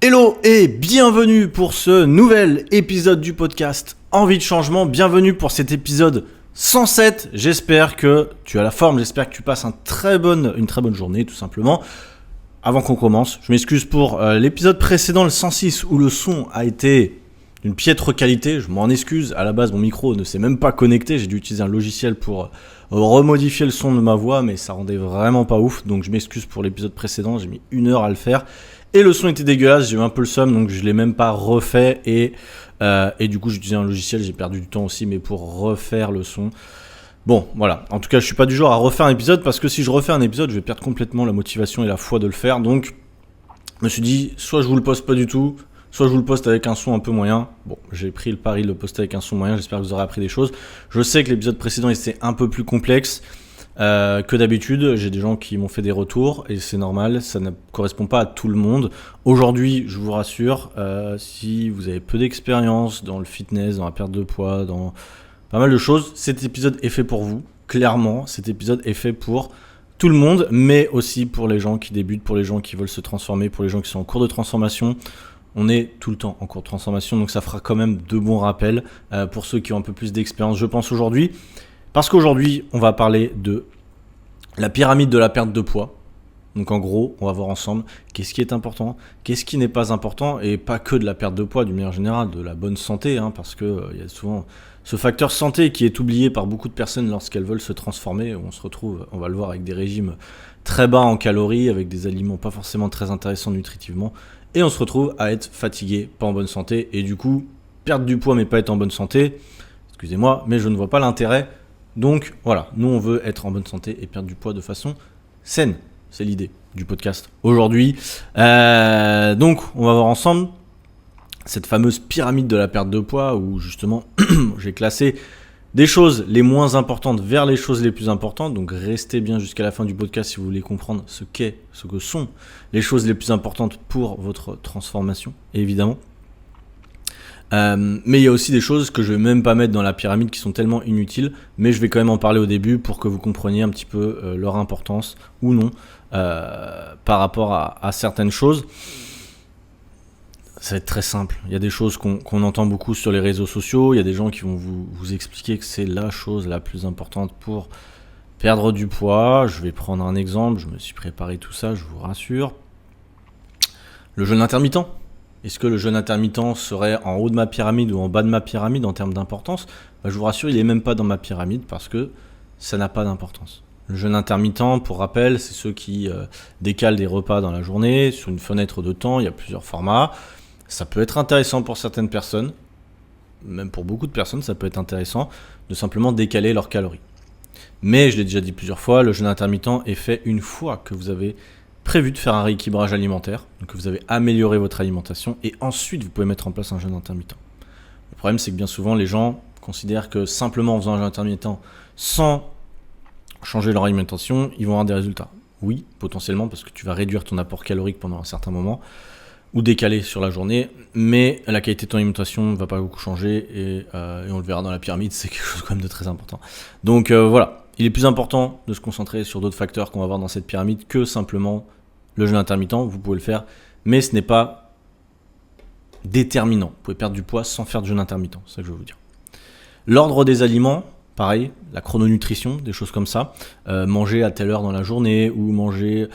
Hello et bienvenue pour ce nouvel épisode du podcast Envie de changement. Bienvenue pour cet épisode 107. J'espère que tu as la forme, j'espère que tu passes une très bonne journée tout simplement. Avant qu'on commence, je m'excuse pour l'épisode précédent, le 106, où le son a été d'une piètre qualité. Je m'en excuse, à la base mon micro ne s'est même pas connecté, j'ai dû utiliser un logiciel pour remodifier le son de ma voix, mais ça rendait vraiment pas ouf, donc je m'excuse pour l'épisode précédent, j'ai mis 1 heure à le faire. Et le son était dégueulasse, j'ai eu un peu le seum, donc je l'ai même pas refait. Et du coup, j'ai utilisé un logiciel, j'ai perdu du temps aussi, mais pour refaire le son. Bon, voilà. En tout cas, je suis pas du genre à refaire un épisode, parce que si je refais un épisode, je vais perdre complètement la motivation et la foi de le faire. Donc, je me suis dit, soit je vous le poste pas du tout, soit je vous le poste avec un son un peu moyen. Bon, j'ai pris le pari de le poster avec un son moyen, j'espère que vous aurez appris des choses. Je sais que l'épisode précédent était un peu plus complexe que d'habitude. J'ai des gens qui m'ont fait des retours et c'est normal, ça ne correspond pas à tout le monde. Aujourd'hui, je vous rassure, si vous avez peu d'expérience dans le fitness, dans la perte de poids, dans pas mal de choses, cet épisode est fait pour vous. Clairement, cet épisode est fait pour tout le monde, mais aussi pour les gens qui débutent, pour les gens qui veulent se transformer, pour les gens qui sont en cours de transformation. On est tout le temps en cours de transformation, donc ça fera quand même de bons rappels pour ceux qui ont un peu plus d'expérience, je pense, aujourd'hui. Parce qu'aujourd'hui, on va parler de la pyramide de la perte de poids. Donc en gros, on va voir ensemble qu'est-ce qui est important, qu'est-ce qui n'est pas important, et pas que de la perte de poids, d'une manière générale, de la bonne santé, parce que y a souvent ce facteur santé qui est oublié par beaucoup de personnes lorsqu'elles veulent se transformer. On se retrouve, on va le voir, avec des régimes très bas en calories, avec des aliments pas forcément très intéressants nutritivement, et on se retrouve à être fatigué, pas en bonne santé, et du coup, perdre du poids mais pas être en bonne santé, excusez-moi, mais je ne vois pas l'intérêt. Donc voilà, nous on veut être en bonne santé et perdre du poids de façon saine. C'est l'idée du podcast aujourd'hui. Donc on va voir ensemble cette fameuse pyramide de la perte de poids où justement j'ai classé des choses les moins importantes vers les choses les plus importantes. Donc restez bien jusqu'à la fin du podcast si vous voulez comprendre ce que sont les choses les plus importantes pour votre transformation, évidemment. Mais il y a aussi des choses que je vais même pas mettre dans la pyramide qui sont tellement inutiles, mais je vais quand même en parler au début pour que vous compreniez un petit peu leur importance ou non par rapport à certaines choses. Ça va être très simple. Il y a des choses qu'on entend beaucoup sur les réseaux sociaux, il y a des gens qui vont vous expliquer que c'est la chose la plus importante pour perdre du poids. Je vais prendre un exemple, je me suis préparé tout ça, je vous rassure. Le jeûne intermittent. Est-ce que le jeûne intermittent serait en haut de ma pyramide ou en bas de ma pyramide en termes d'importance ? Je vous rassure, il n'est même pas dans ma pyramide parce que ça n'a pas d'importance. Le jeûne intermittent, pour rappel, c'est ceux qui décalent des repas dans la journée sur une fenêtre de temps. Il y a plusieurs formats. Ça peut être intéressant pour certaines personnes, même pour beaucoup de personnes, ça peut être intéressant de simplement décaler leurs calories. Mais je l'ai déjà dit plusieurs fois, le jeûne intermittent est fait une fois que vous avez prévu de faire un rééquilibrage alimentaire, donc que vous avez amélioré votre alimentation, et ensuite vous pouvez mettre en place un jeûne intermittent. Le problème, c'est que bien souvent les gens considèrent que simplement en faisant un jeûne intermittent sans changer leur alimentation, ils vont avoir des résultats. Oui, potentiellement, parce que tu vas réduire ton apport calorique pendant un certain moment, ou décaler sur la journée, mais la qualité de ton alimentation ne va pas beaucoup changer, et on le verra dans la pyramide, c'est quelque chose quand même de très important. Donc voilà. Il est plus important de se concentrer sur d'autres facteurs qu'on va voir dans cette pyramide que simplement le jeûne intermittent. Vous pouvez le faire, mais ce n'est pas déterminant. Vous pouvez perdre du poids sans faire de jeûne intermittent, c'est ça que je veux vous dire. L'ordre des aliments, pareil, la chrononutrition, des choses comme ça. Manger à telle heure dans la journée ou manger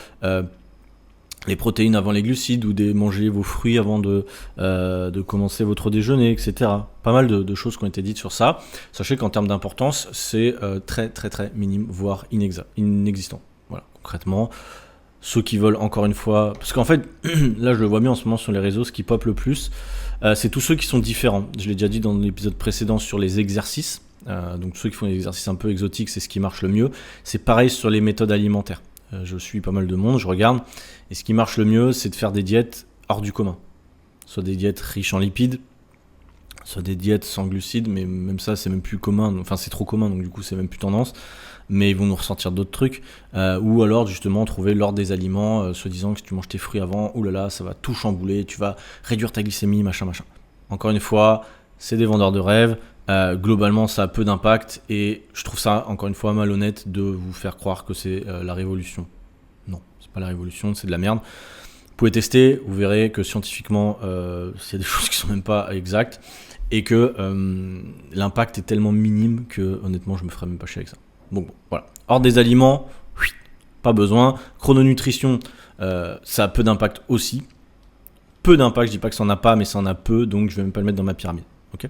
les protéines avant les glucides ou manger vos fruits avant de commencer votre déjeuner, etc. Pas mal de choses qui ont été dites sur ça. Sachez qu'en termes d'importance, c'est très très très minime, voire inexistant. Voilà, concrètement, ceux qui veulent encore une fois... Parce qu'en fait, là je le vois bien en ce moment sur les réseaux, ce qui pop le plus, c'est tous ceux qui sont différents. Je l'ai déjà dit dans l'épisode précédent sur les exercices. Donc ceux qui font des exercices un peu exotiques, c'est ce qui marche le mieux. C'est pareil sur les méthodes alimentaires. Je suis pas mal de monde, je regarde, et ce qui marche le mieux, c'est de faire des diètes hors du commun. Soit des diètes riches en lipides, soit des diètes sans glucides, mais même ça, c'est même plus commun, enfin c'est trop commun, donc du coup c'est même plus tendance, mais ils vont nous ressortir d'autres trucs, ou alors justement trouver l'ordre des aliments, soi-disant que si tu manges tes fruits avant, oulala, ça va tout chambouler, tu vas réduire ta glycémie, machin. Encore une fois, c'est des vendeurs de rêves. Globalement, ça a peu d'impact et je trouve ça, encore une fois, malhonnête de vous faire croire que c'est la révolution. Non, c'est pas la révolution, c'est de la merde. pouvez tester, vous verrez que scientifiquement, c'est des choses qui sont même pas exactes et que l'impact est tellement minime que honnêtement, je me ferais même pas chier avec ça. Bon, voilà. Hors des aliments, pas besoin. Chrononutrition, ça a peu d'impact aussi. Peu d'impact, je dis pas que ça en a pas, mais ça en a peu, donc je vais même pas le mettre dans ma pyramide. Ok.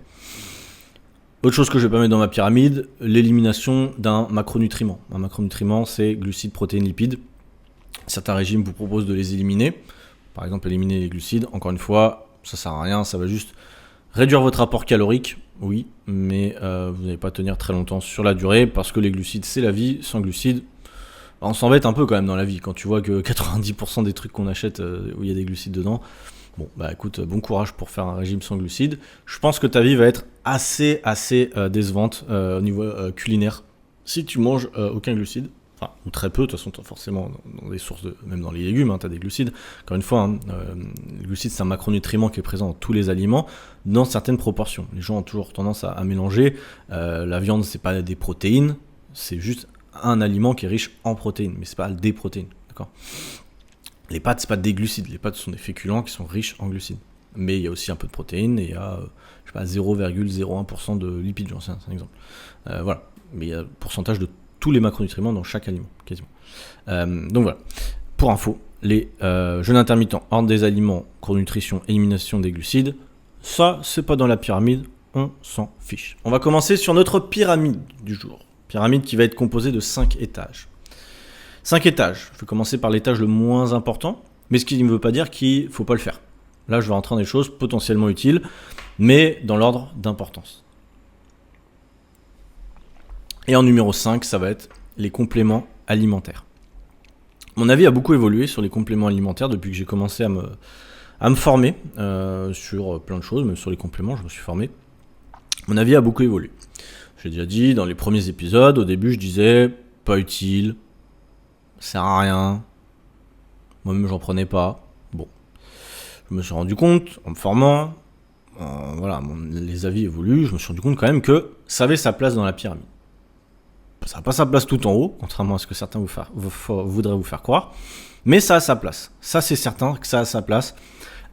Autre chose que je vais pas mettre dans ma pyramide, l'élimination d'un macronutriment. Un macronutriment, c'est glucides, protéines, lipides. Certains régimes vous proposent de les éliminer. Par exemple, éliminer les glucides. Encore une fois, ça sert à rien, ça va juste réduire votre apport calorique, oui, mais vous n'allez pas tenir très longtemps sur la durée parce que les glucides, c'est la vie. Sans glucides, on s'embête un peu quand même dans la vie. Quand tu vois que 90% des trucs qu'on achète où il y a des glucides dedans, bon, bah écoute, bon courage pour faire un régime sans glucides. Je pense que ta vie va être assez décevante au niveau culinaire si tu manges aucun glucide. Enfin, ou très peu, de toute façon, forcément, dans des sources, même dans les légumes, tu as des glucides. Encore une fois, les glucides, c'est un macronutriment qui est présent dans tous les aliments, dans certaines proportions. Les gens ont toujours tendance à mélanger. La viande, c'est pas des protéines, c'est juste un aliment qui est riche en protéines, mais c'est pas des protéines, d'accord ? Les pâtes, c'est pas des glucides, les pâtes sont des féculents qui sont riches en glucides. Mais il y a aussi un peu de protéines et il y a, 0,01% de lipides, j'en sais, c'est un exemple. Voilà, mais il y a un pourcentage de tous les macronutriments dans chaque aliment, quasiment. Donc voilà, pour info, les jeûnes intermittents, hors des aliments, chrononutrition, élimination des glucides, ça, c'est pas dans la pyramide, on s'en fiche. On va commencer sur notre pyramide du jour. Pyramide qui va être composée de 5 étages. 5 étages, je vais commencer par l'étage le moins important, mais ce qui ne veut pas dire qu'il ne faut pas le faire. Là, je vais rentrer dans des choses potentiellement utiles, mais dans l'ordre d'importance. Et en numéro 5, ça va être les compléments alimentaires. Mon avis a beaucoup évolué sur les compléments alimentaires depuis que j'ai commencé à me former sur plein de choses, même sur les compléments, je me suis formé. Mon avis a beaucoup évolué. J'ai déjà dit dans les premiers épisodes, au début, je disais pas utile, ça sert à rien. Moi-même, j'en prenais pas. Bon, je me suis rendu compte en me formant, les avis évoluent. Je me suis rendu compte quand même que ça avait sa place dans la pyramide. Ça n'a pas sa place tout en haut, contrairement à ce que certains voudraient vous faire croire, mais ça a sa place. Ça, c'est certain que ça a sa place,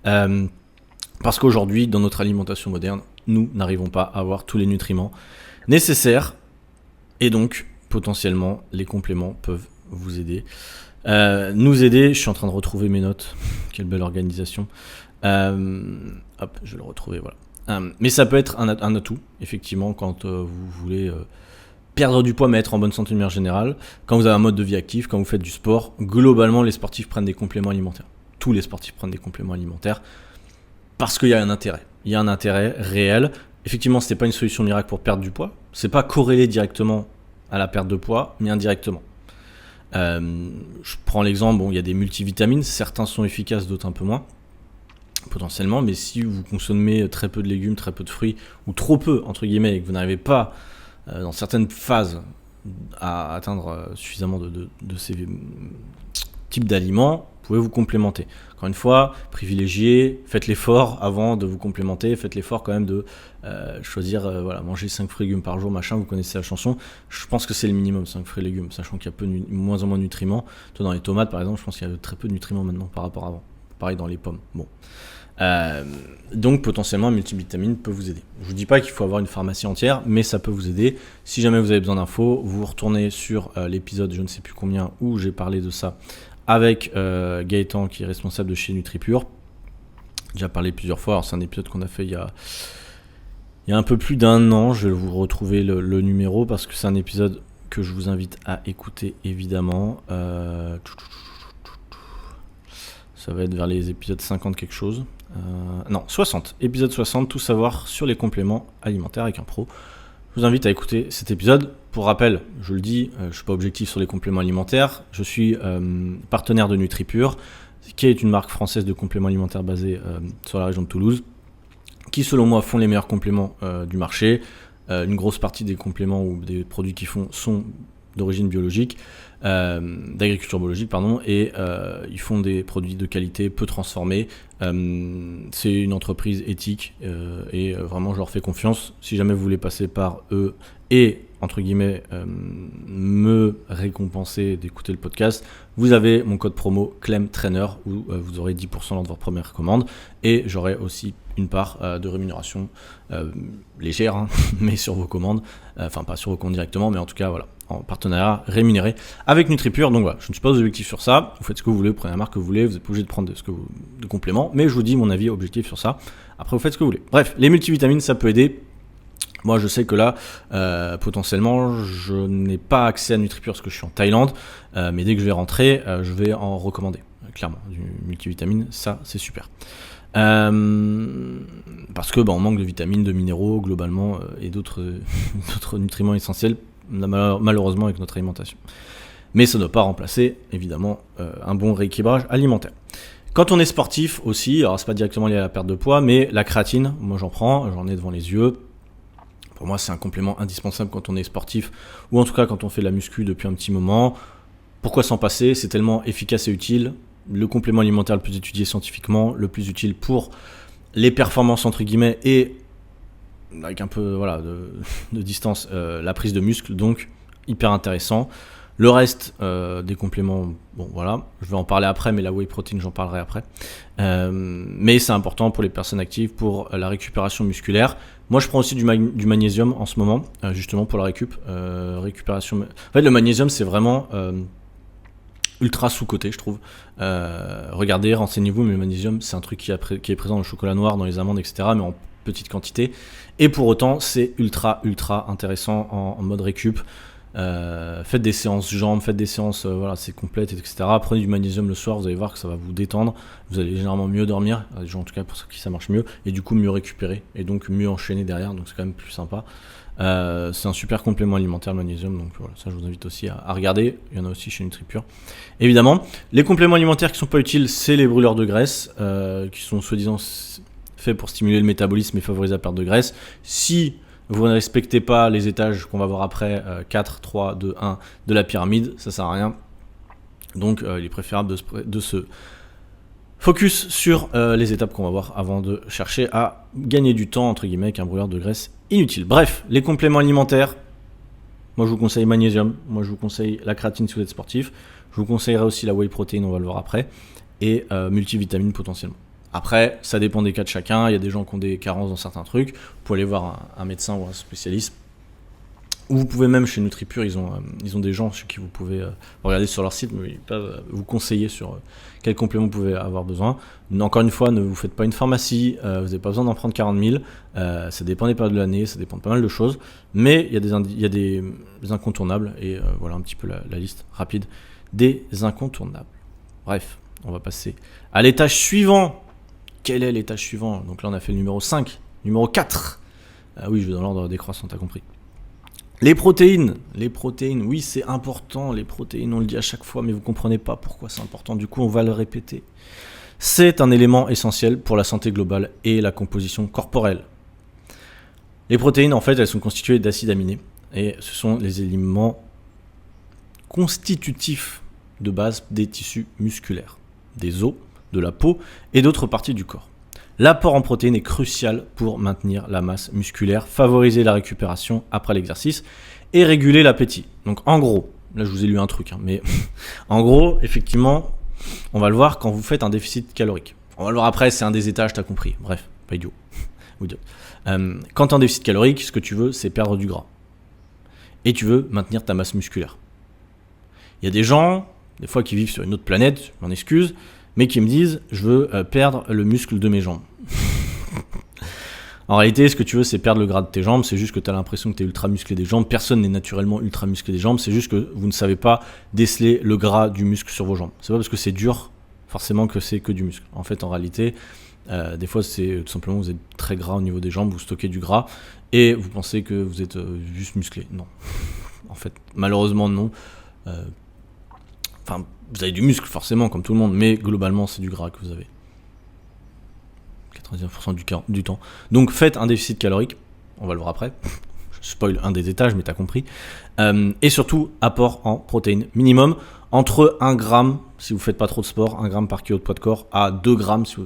parce qu'aujourd'hui, dans notre alimentation moderne, nous n'arrivons pas à avoir tous les nutriments nécessaires, et donc, potentiellement, les compléments peuvent vous aider. Nous aider, je suis en train de retrouver mes notes, quelle belle organisation. Hop, je vais le retrouver, voilà. Mais ça peut être un atout, effectivement, quand vous voulez perdre du poids mais être en bonne santé de manière générale, quand vous avez un mode de vie actif, quand vous faites du sport, globalement les sportifs prennent des compléments alimentaires. Tous les sportifs prennent des compléments alimentaires parce qu'il y a un intérêt. Il y a un intérêt réel. Effectivement, ce n'est pas une solution miracle pour perdre du poids. Ce n'est pas corrélé directement à la perte de poids, mais indirectement. Je prends l'exemple, il y a des multivitamines, certains sont efficaces, d'autres un peu moins, potentiellement, mais si vous consommez très peu de légumes, très peu de fruits, ou trop peu, entre guillemets, et que vous n'arrivez pas dans certaines phases à atteindre suffisamment de ces types d'aliments, vous pouvez vous complémenter. Encore une fois, privilégiez, faites l'effort avant de vous complémenter, faites l'effort quand même de choisir, manger 5 fruits et légumes par jour, machin, vous connaissez la chanson. Je pense que c'est le minimum, 5 fruits et légumes, sachant qu'il y a moins en moins de nutriments. Toi, dans les tomates, par exemple, je pense qu'il y a très peu de nutriments maintenant par rapport à avant. Pareil dans les pommes. Bon. Donc potentiellement un multivitamine peut vous aider. Je vous dis pas qu'il faut avoir une pharmacie entière, mais ça peut vous aider. Si jamais vous avez besoin d'infos, vous retournez sur l'épisode je ne sais plus combien où j'ai parlé de ça avec Gaëtan qui est responsable de chez NutriPure. J'ai déjà parlé plusieurs fois. Alors c'est un épisode qu'on a fait il y a un peu plus d'un an. Je vais vous retrouver le numéro parce que c'est un épisode que je vous invite à écouter évidemment. Ça va être vers les épisodes 50 quelque chose. 60. Épisode 60, tout savoir sur les compléments alimentaires avec un pro. Je vous invite à écouter cet épisode. Pour rappel, je le dis, je ne suis pas objectif sur les compléments alimentaires. Je suis partenaire de NutriPure, qui est une marque française de compléments alimentaires basée sur la région de Toulouse, qui selon moi font les meilleurs compléments du marché. Une grosse partie des compléments ou des produits qu'ils font sont d'origine biologique, d'agriculture biologique, pardon, et ils font des produits de qualité peu transformés. C'est une entreprise éthique et vraiment je leur fais confiance. Si jamais vous voulez passer par eux et entre guillemets me récompenser d'écouter le podcast, vous avez mon code promo ClemTrainer où vous aurez 10% lors de votre première commande et j'aurai aussi une part de rémunération légère, hein, mais sur vos commandes, enfin pas sur vos commandes directement, mais en tout cas voilà, en partenariat rémunéré avec NutriPure. Donc voilà, je ne suis pas objectif sur ça, vous faites ce que vous voulez, vous prenez la marque que vous voulez, vous n'êtes pas obligé de prendre de compléments, mais je vous dis mon avis objectif sur ça, après vous faites ce que vous voulez. Bref, les multivitamines ça peut aider. Moi, je sais que là, potentiellement, je n'ai pas accès à NutriPure parce que je suis en Thaïlande, mais dès que je vais rentrer, je vais en recommander, clairement, du multivitamine, ça, c'est super. Parce que on manque de vitamines, de minéraux, globalement, et d'autres nutriments essentiels, malheureusement, avec notre alimentation. Mais ça ne doit pas remplacer, évidemment, un bon rééquilibrage alimentaire. Quand on est sportif aussi, alors c'est pas directement lié à la perte de poids, mais la créatine, moi j'en ai devant les yeux. Pour moi, c'est un complément indispensable quand on est sportif, ou en tout cas quand on fait de la muscu depuis un petit moment. Pourquoi s'en passer ? C'est tellement efficace et utile. Le complément alimentaire le plus étudié scientifiquement, le plus utile pour les performances entre guillemets et avec un peu de distance, la prise de muscle, donc hyper intéressant. Le reste des compléments, bon voilà, je vais en parler après, mais la whey protein j'en parlerai après. Mais c'est important pour les personnes actives, pour la récupération musculaire. Moi je prends aussi du magnésium en ce moment, justement pour la récupération. En fait le magnésium c'est vraiment ultra sous-coté je trouve. Regardez, renseignez-vous, mais le magnésium c'est un truc qui est présent dans le chocolat noir, dans les amandes, etc. mais en petite quantité. Et pour autant c'est ultra intéressant en mode récup. Faites des séances jambes, faites des séances c'est complète, etc. Prenez du magnésium le soir, vous allez voir que ça va vous détendre, vous allez généralement mieux dormir, les gens en tout cas pour ceux qui ça marche mieux, et du coup mieux récupérer, et donc mieux enchaîner derrière, donc c'est quand même plus sympa. C'est un super complément alimentaire le magnésium, donc voilà, ça je vous invite aussi à regarder, il y en a aussi chez NutriPure. Évidemment, les compléments alimentaires qui sont pas utiles, c'est les brûleurs de graisse, qui sont soi-disant faits pour stimuler le métabolisme et favoriser la perte de graisse. Si vous ne respectez pas les étages qu'on va voir après, 4, 3, 2, 1 de la pyramide, ça sert à rien. Donc il est préférable de se focus sur les étapes qu'on va voir avant de chercher à gagner du temps entre guillemets avec un brûleur de graisse inutile. Bref, les compléments alimentaires, moi je vous conseille magnésium, moi je vous conseille la créatine si vous êtes sportif, je vous conseillerais aussi la whey protein, on va le voir après, et multivitamines potentiellement. Après, ça dépend des cas de chacun. Il y a des gens qui ont des carences dans certains trucs. Vous pouvez aller voir un médecin ou un spécialiste. Ou vous pouvez même chez NutriPure, ils ont des gens chez qui vous pouvez regarder sur leur site, mais ils peuvent vous conseiller sur quels compléments vous pouvez avoir besoin. Encore une fois, ne vous faites pas une pharmacie. Vous n'avez pas besoin d'en prendre 40 000. Ça dépend des périodes de l'année, ça dépend de pas mal de choses. Mais il y a des incontournables. Et voilà un petit peu la liste rapide des incontournables. Bref, on va passer à l'étage suivant. Quel est l'étage suivant ? Donc là, on a fait le numéro 5. Numéro 4. Ah oui, je vais dans l'ordre décroissant, t'as compris. Les protéines, oui, c'est important. Les protéines, on le dit à chaque fois, mais vous ne comprenez pas pourquoi c'est important. Du coup, on va le répéter. C'est un élément essentiel pour la santé globale et la composition corporelle. Les protéines, en fait, elles sont constituées d'acides aminés. Et ce sont les éléments constitutifs de base des tissus musculaires, des os, de la peau et d'autres parties du corps. L'apport en protéines est crucial pour maintenir la masse musculaire, favoriser la récupération après l'exercice et réguler l'appétit. Donc en gros, là je vous ai lu un truc, mais en gros, effectivement, on va le voir quand vous faites un déficit calorique. On va le voir après, c'est un des étages, t'as compris. Bref, pas idiot. Quand tu es en déficit calorique, ce que tu veux, c'est perdre du gras. Et tu veux maintenir ta masse musculaire. Il y a des gens, des fois qui vivent sur une autre planète, je m'en excuse, mais qui me disent « je veux perdre le muscle de mes jambes ». En réalité, ce que tu veux, c'est perdre le gras de tes jambes, c'est juste que tu as l'impression que tu es ultra musclé des jambes. Personne n'est naturellement ultra musclé des jambes, c'est juste que vous ne savez pas déceler le gras du muscle sur vos jambes. C'est pas parce que c'est dur, forcément, que c'est que du muscle. En fait, en réalité, des fois, c'est tout simplement vous êtes très gras au niveau des jambes, vous stockez du gras, et vous pensez que vous êtes juste musclé. Non. En fait, malheureusement, non. Enfin, vous avez du muscle forcément comme tout le monde, mais globalement c'est du gras que vous avez 99% du temps. Donc faites un déficit calorique, on va le voir après, spoil un des étages, mais t'as compris. Et surtout, apport en protéines minimum, entre 1 gramme, si vous faites pas trop de sport, 1 gramme par kilo de poids de corps, à 2 grammes, si vous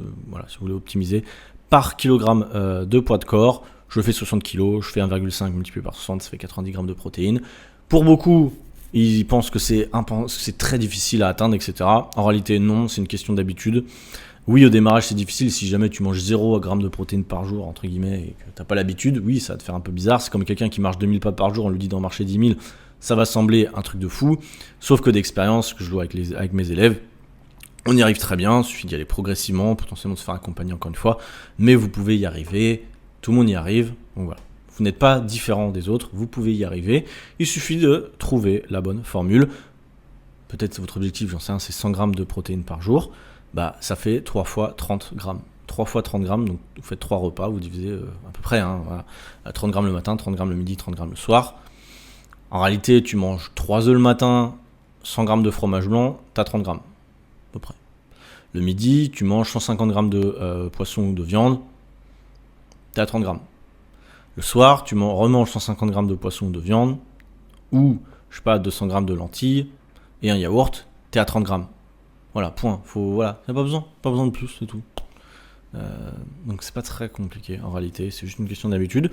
voulez optimiser, par kilogramme de poids de corps. Je fais 60 kg, je fais 1,5 multiplié par 60, ça fait 90 grammes de protéines. Pour beaucoup, ils pensent que c'est très difficile à atteindre, etc. En réalité, non, c'est une question d'habitude. Oui, au démarrage, c'est difficile. Si jamais tu manges 0 g de protéines par jour, entre guillemets, et que tu n'as pas l'habitude, oui, ça va te faire un peu bizarre. C'est comme quelqu'un qui marche 2000 pas par jour, on lui dit d'en marcher 10 000, ça va sembler un truc de fou. Sauf que d'expérience, que je vois avec mes élèves, on y arrive très bien, il suffit d'y aller progressivement, potentiellement de se faire accompagner encore une fois, mais vous pouvez y arriver, tout le monde y arrive, donc voilà. Vous n'êtes pas différent des autres, vous pouvez y arriver, il suffit de trouver la bonne formule. Peut-être votre objectif, j'en sais rien, c'est 100 grammes de protéines par jour, bah ça fait 3 fois 30 grammes. 3 fois 30 grammes, donc vous faites 3 repas, vous divisez à peu près, voilà. 30 grammes le matin, 30 grammes le midi, 30 grammes le soir. En réalité, tu manges 3 œufs le matin, 100 grammes de fromage blanc, tu as 30 grammes, à peu près. Le midi, tu manges 150 grammes de poisson ou de viande, tu as 30 grammes. Le soir, tu remanges 150 grammes de poisson ou de viande, ou, je sais pas, 200 grammes de lentilles, et un yaourt, tu es à 30 grammes. Voilà, point. Voilà, il n'y a pas besoin de plus, c'est tout. Donc c'est pas très compliqué en réalité, c'est juste une question d'habitude.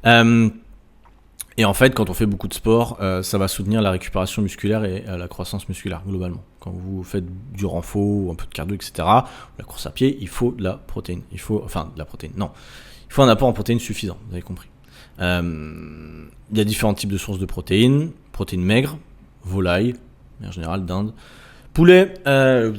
Et en fait, quand on fait beaucoup de sport, ça va soutenir la récupération musculaire et la croissance musculaire globalement. Quand vous faites du renfort ou un peu de cardio, etc., la course à pied, il faut de la protéine. Il faut un apport en protéines suffisant, vous avez compris. Il y a différents types de sources de protéines. Protéines maigres, volaille, en général dinde. Poulet, vous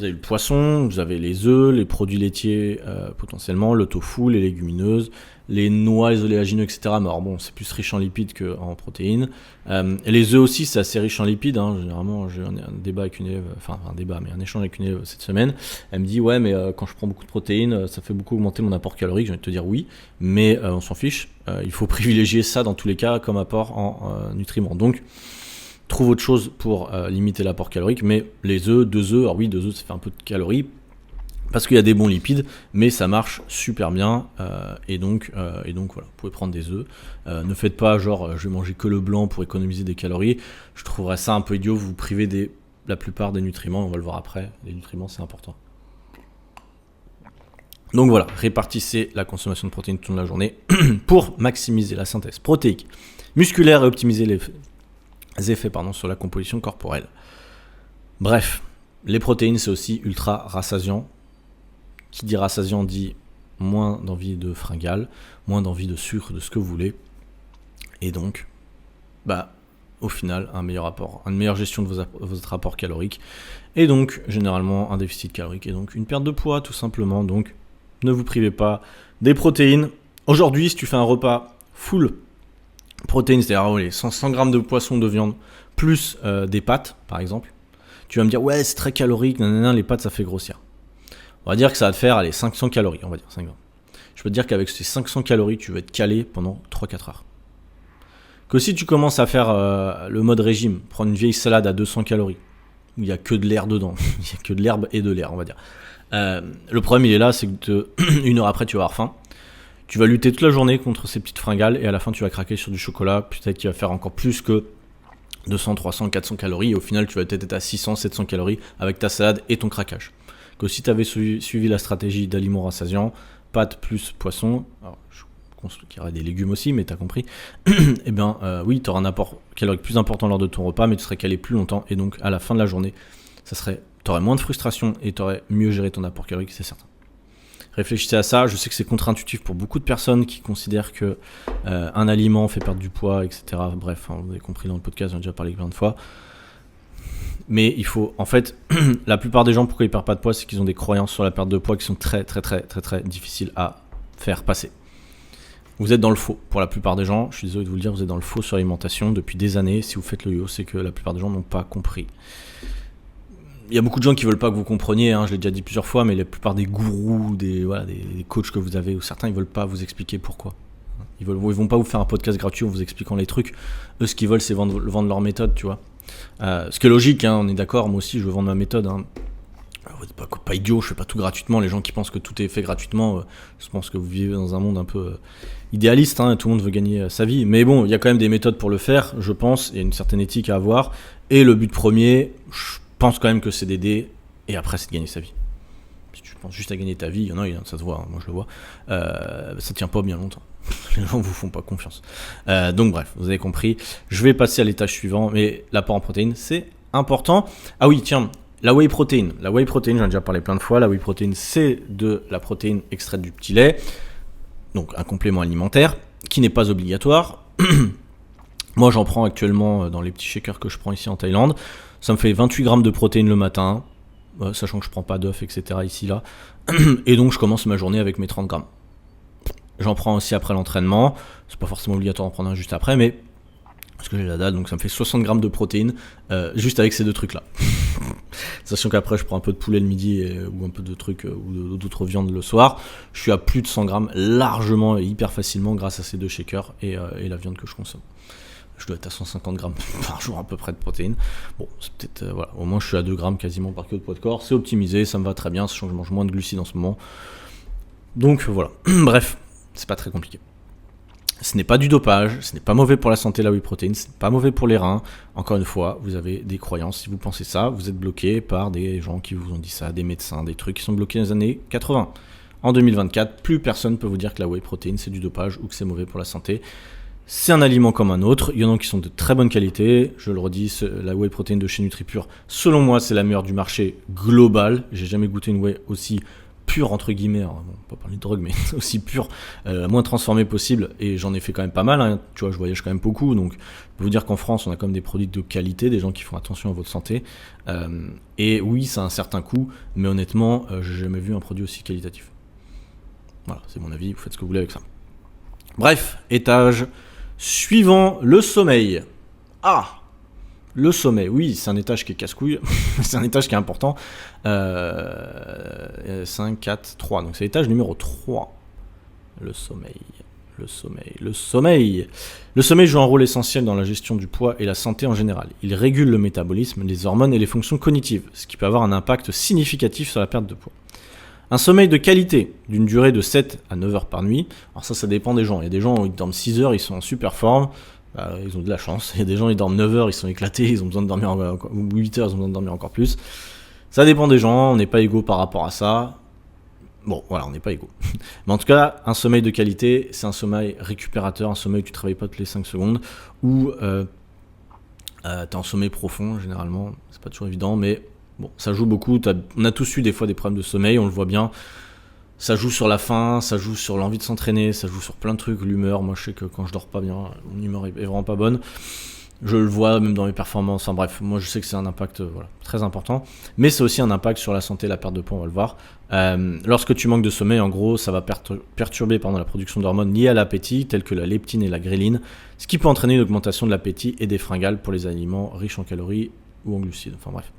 avez le poisson, vous avez les œufs, les produits laitiers potentiellement, le tofu, les légumineuses, les noix, les oléagineux, etc. Mais alors bon, c'est plus riche en lipides qu'en protéines. Et les œufs aussi, c'est assez riche en lipides. Généralement, j'ai un débat avec une élève, un échange avec une élève cette semaine. Elle me dit, ouais, mais quand je prends beaucoup de protéines, ça fait beaucoup augmenter mon apport calorique. J'ai envie de te dire oui, mais on s'en fiche. Il faut privilégier ça dans tous les cas comme apport en nutriments. Donc, trouve autre chose pour limiter l'apport calorique, mais les œufs, 2 œufs, alors oui, 2 œufs ça fait un peu de calories, parce qu'il y a des bons lipides, mais ça marche super bien, et donc voilà, vous pouvez prendre des œufs. Ne faites pas genre, je vais manger que le blanc pour économiser des calories, je trouverais ça un peu idiot, vous privez la plupart des nutriments, on va le voir après, les nutriments c'est important. Donc voilà, répartissez la consommation de protéines toute la journée pour maximiser la synthèse protéique musculaire et optimiser les effets sur la composition corporelle. Bref, les protéines c'est aussi ultra rassasiant. Qui dit rassasiant dit moins d'envie de fringales, moins d'envie de sucre, de ce que vous voulez. Et donc, au final, une meilleure gestion de votre apport calorique. Et donc, généralement, un déficit calorique. Et donc, une perte de poids, tout simplement. Donc, ne vous privez pas des protéines. Aujourd'hui, si tu fais un repas full protéines, c'est-à-dire 100 grammes de poisson, de viande, plus des pâtes, par exemple, tu vas me dire, ouais, c'est très calorique, les pâtes, ça fait grossir. On va dire que ça va te faire 500 calories, on va dire 5 grammes. Je peux te dire qu'avec ces 500 calories, tu vas être calé pendant 3-4 heures. Que si tu commences à faire le mode régime, prendre une vieille salade à 200 calories, où il n'y a que de l'air dedans, il n'y a que de l'herbe et de l'air, on va dire. Le problème, il est là, c'est que une heure après, tu vas avoir faim. Tu vas lutter toute la journée contre ces petites fringales et à la fin, tu vas craquer sur du chocolat, peut-être qu'il va faire encore plus que 200, 300, 400 calories et au final, tu vas peut-être être à 600, 700 calories avec ta salade et ton craquage. Que si tu avais suivi la stratégie d'aliments rassasiants, pâtes plus poisson, alors je pense qu'il y aurait des légumes aussi, mais tu as compris, et bien oui, tu auras un apport calorique plus important lors de ton repas, mais tu serais calé plus longtemps, et donc à la fin de la journée, tu aurais moins de frustration et tu aurais mieux géré ton apport calorique, c'est certain. Réfléchissez à ça, je sais que c'est contre-intuitif pour beaucoup de personnes qui considèrent que un aliment fait perdre du poids, etc. Bref, vous avez compris dans le podcast, j'en ai déjà parlé plein de fois. Mais il faut, en fait, la plupart des gens, pourquoi ils perdent pas de poids, c'est qu'ils ont des croyances sur la perte de poids qui sont très, très, très, très, très difficiles à faire passer. Vous êtes dans le faux. Pour la plupart des gens, je suis désolé de vous le dire, vous êtes dans le faux sur l'alimentation depuis des années. Si vous faites le yo, c'est que la plupart des gens n'ont pas compris. Il y a beaucoup de gens qui veulent pas que vous compreniez, je l'ai déjà dit plusieurs fois, mais la plupart des gourous, des coachs que vous avez, ou certains, ils veulent pas vous expliquer pourquoi. Ils vont pas vous faire un podcast gratuit en vous expliquant les trucs. Eux, ce qu'ils veulent, c'est vendre leur méthode, tu vois. Ce qui est logique, on est d'accord, moi aussi je veux vendre ma méthode. vous n'êtes pas idiot, je fais pas tout gratuitement. Les gens qui pensent que tout est fait gratuitement, je pense que vous vivez dans un monde un peu idéaliste, hein, tout le monde veut gagner sa vie. Mais bon, il y a quand même des méthodes pour le faire, je pense, il y a une certaine éthique à avoir. Et le but premier, je pense quand même que c'est d'aider, et après c'est de gagner sa vie. Si tu penses juste à gagner ta vie, il y en a, ça se voit, hein, moi je le vois, ça tient pas bien longtemps. Les gens vous font pas confiance. Donc bref, vous avez compris. Je vais passer à l'étage suivant, mais l'apport en protéines, c'est important. Ah oui, tiens, la whey protein. La whey protein, j'en ai déjà parlé plein de fois. La whey protein, c'est de la protéine extraite du petit lait, donc un complément alimentaire qui n'est pas obligatoire. Moi, j'en prends actuellement dans les petits shakers que je prends ici en Thaïlande. Ça me fait 28 grammes de protéines le matin, sachant que je prends pas d'œufs, etc. ici, là. Et donc, je commence ma journée avec mes 30 grammes. J'en prends aussi après l'entraînement. C'est pas forcément obligatoire d'en prendre un juste après, mais parce que j'ai la dalle, donc ça me fait 60 grammes de protéines juste avec ces deux trucs-là. Sachant qu'après, je prends un peu de poulet le midi ou un peu de trucs ou d'autres viandes le soir. Je suis à plus de 100 grammes largement et hyper facilement grâce à ces deux shakers et la viande que je consomme. Je dois être à 150 grammes par jour à peu près de protéines. Bon, c'est peut-être, voilà, au moins je suis à 2 grammes quasiment par kilo de poids de corps. C'est optimisé, ça me va très bien, sachant que je mange moins de glucides en ce moment. Donc voilà, bref, c'est pas très compliqué. Ce n'est pas du dopage, ce n'est pas mauvais pour la santé la whey protein, ce n'est pas mauvais pour les reins. Encore une fois, vous avez des croyances. Si vous pensez ça, vous êtes bloqué par des gens qui vous ont dit ça, des médecins, des trucs qui sont bloqués dans les années 80. En 2024, plus personne ne peut vous dire que la whey protein c'est du dopage ou que c'est mauvais pour la santé. C'est un aliment comme un autre, il y en a qui sont de très bonne qualité, je le redis, la whey protein de chez NutriPure, selon moi c'est la meilleure du marché global, j'ai jamais goûté une whey aussi pure entre guillemets, bon, pas parler de drogue mais aussi pure, moins transformée possible, et j'en ai fait quand même pas mal, hein. Tu vois, je voyage quand même beaucoup, donc je peux vous dire qu'en France on a quand même des produits de qualité, des gens qui font attention à votre santé, et oui ça a un certain coût, mais honnêtement j'ai jamais vu un produit aussi qualitatif. Voilà, c'est mon avis, vous faites ce que vous voulez avec ça. Bref, étage suivant, le sommeil. Ah, le sommeil, oui, c'est un étage qui est casse-couille, c'est un étage qui est important. 5, 4, 3, donc c'est l'étage numéro 3. Le sommeil. Le sommeil joue un rôle essentiel dans la gestion du poids et la santé en général. Il régule le métabolisme, les hormones et les fonctions cognitives, ce qui peut avoir un impact significatif sur la perte de poids. Un sommeil de qualité, d'une durée de 7 à 9 heures par nuit. Alors ça dépend des gens. Il y a des gens, ils dorment 6 heures, ils sont en super forme. Ils ont de la chance. Il y a des gens, ils dorment 9 heures, ils sont éclatés, ils ont besoin de dormir encore, ou 8 heures, ils ont besoin de dormir encore plus. Ça dépend des gens, on n'est pas égaux par rapport à ça. Bon, voilà, on n'est pas égaux. Mais en tout cas, un sommeil de qualité, c'est un sommeil récupérateur, un sommeil où tu ne travailles pas toutes les 5 secondes, où t'es en sommeil profond, généralement. C'est pas toujours évident, mais... Bon, ça joue beaucoup, on a tous eu des fois des problèmes de sommeil, on le voit bien. Ça joue sur la faim, ça joue sur l'envie de s'entraîner, ça joue sur plein de trucs, l'humeur. Moi je sais que quand je dors pas bien, mon humeur est vraiment pas bonne. Je le vois même dans mes performances, enfin bref, moi je sais que c'est un impact très important. Mais c'est aussi un impact sur la santé, la perte de poids, on va le voir. Lorsque tu manques de sommeil, en gros, ça va perturber la production d'hormones liées à l'appétit, telles que la leptine et la gréline, ce qui peut entraîner une augmentation de l'appétit et des fringales pour les aliments riches en calories ou en glucides, enfin bref,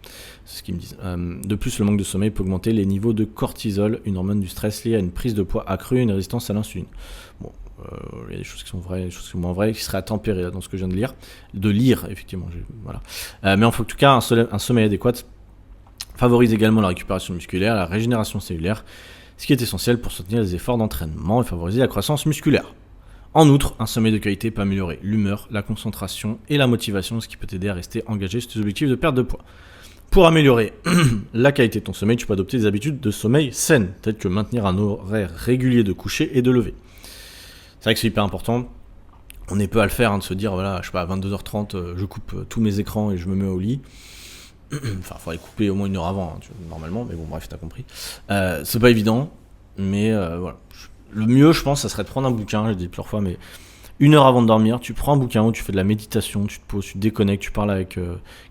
c'est ce qu'ils me disent. De plus, le manque de sommeil peut augmenter les niveaux de cortisol, une hormone du stress liée à une prise de poids accrue et une résistance à l'insuline. Bon, il y a des choses qui sont vraies, des choses qui sont moins vraies, qui seraient à tempérer dans ce que je viens de lire, effectivement. Voilà. Mais en tout cas, un sommeil adéquat favorise également la récupération musculaire, la régénération cellulaire, ce qui est essentiel pour soutenir les efforts d'entraînement et favoriser la croissance musculaire. En outre, un sommeil de qualité peut améliorer l'humeur, la concentration et la motivation, ce qui peut t'aider à rester engagé sur tes objectifs de perte de poids. Pour améliorer la qualité de ton sommeil, tu peux adopter des habitudes de sommeil saines, telles que maintenir un horaire régulier de coucher et de lever. C'est vrai que c'est hyper important. On est peu à le faire, de se dire, voilà, je sais pas, à 22h30, je coupe tous mes écrans et je me mets au lit. Enfin, il faudrait couper au moins une heure avant, normalement, mais bon, bref, t'as compris. C'est pas évident, mais voilà. Le mieux, je pense, ça serait de prendre un bouquin, j'ai dit plusieurs fois, mais 1 heure avant de dormir, tu prends un bouquin où tu fais de la méditation, tu te poses, tu te déconnectes, tu parles avec